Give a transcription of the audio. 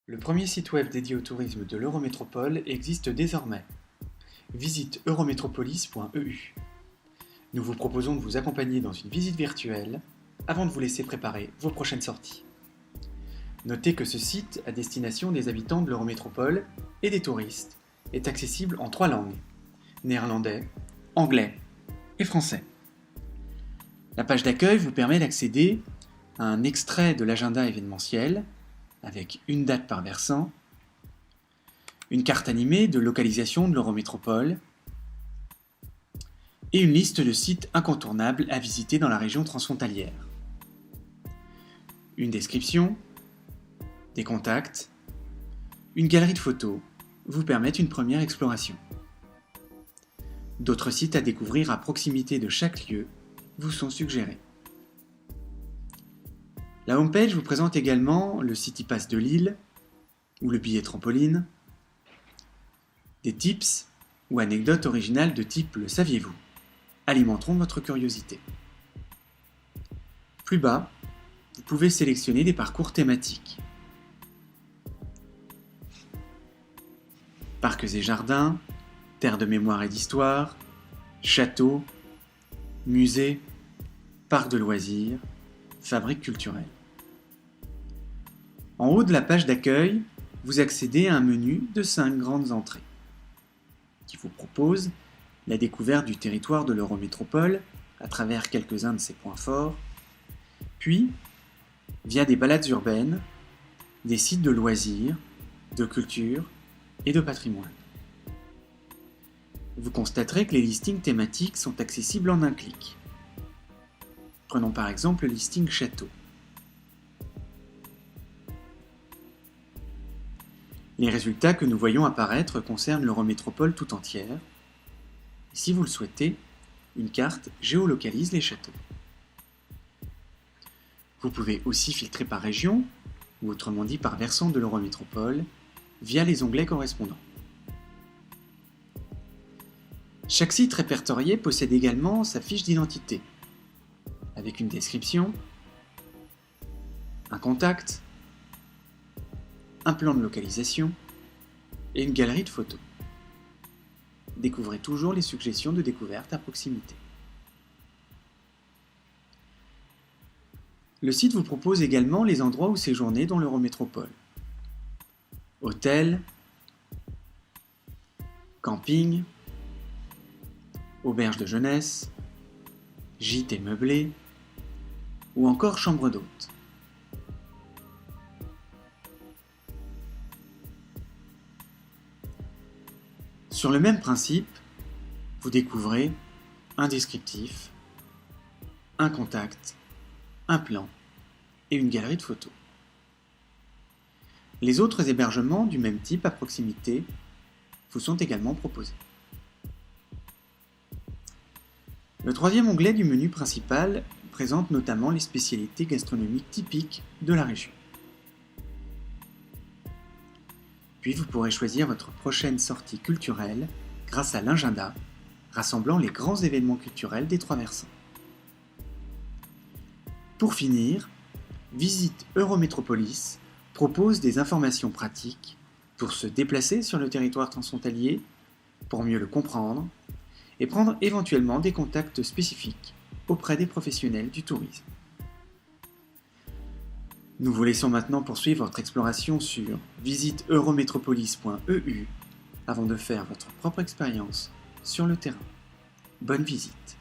Le premier site web dédié au tourisme de l'Eurométropole existe désormais. Visite eurométropolis.eu. Nous vous proposons de vous accompagner dans une visite virtuelle avant de vous laisser préparer vos prochaines sorties. Notez que ce site à destination des habitants de l'Eurométropole et des touristes est accessible en 3 langues, néerlandais, anglais et français. La page d'accueil vous permet d'accéder à un extrait de l'agenda événementiel avec une date par versant, une carte animée de localisation de l'Eurométropole et une liste de sites incontournables à visiter dans la région transfrontalière. Une description, des contacts, une galerie de photos vous permettent une première exploration. D'autres sites à découvrir à proximité de chaque lieu vous sont suggérés. La homepage vous présente également le CityPass de Lille ou le billet trampoline, des tips ou anecdotes originales de type le saviez-vous alimenteront votre curiosité. Plus bas, vous pouvez sélectionner des parcours thématiques. Parcs et jardins, terres de mémoire et d'histoire, châteaux, musées, parcs de loisirs, fabriques culturelles. En haut de la page d'accueil, vous accédez à un menu de 5 grandes entrées qui vous propose la découverte du territoire de l'Eurométropole à travers quelques-uns de ses points forts, puis, via des balades urbaines, des sites de loisirs, de culture et de patrimoine. Vous constaterez que les listings thématiques sont accessibles en un clic. Prenons par exemple le listing château. Les résultats que nous voyons apparaître concernent l'Eurométropole tout entière. Si vous le souhaitez, une carte géolocalise les châteaux. Vous pouvez aussi filtrer par région, ou autrement dit par versant de l'Eurométropole, via les onglets correspondants. Chaque site répertorié possède également sa fiche d'identité, avec une description, un contact, un plan de localisation et une galerie de photos. Découvrez toujours les suggestions de découverte à proximité. Le site vous propose également les endroits où séjourner dans l'Eurométropole. Hôtels, camping, auberges de jeunesse, gîtes et meublés, ou encore chambres d'hôtes. Sur le même principe, vous découvrez un descriptif, un contact, un plan et une galerie de photos. Les autres hébergements du même type à proximité vous sont également proposés. Le troisième onglet du menu principal présente notamment les spécialités gastronomiques typiques de la région. Puis vous pourrez choisir votre prochaine sortie culturelle grâce à l'agenda rassemblant les grands événements culturels des 3 versants. Pour finir, Visite Eurométropolis propose des informations pratiques pour se déplacer sur le territoire transfrontalier, pour mieux le comprendre et prendre éventuellement des contacts spécifiques auprès des professionnels du tourisme. Nous vous laissons maintenant poursuivre votre exploration sur visite-eurométropolis.eu avant de faire votre propre expérience sur le terrain. Bonne visite!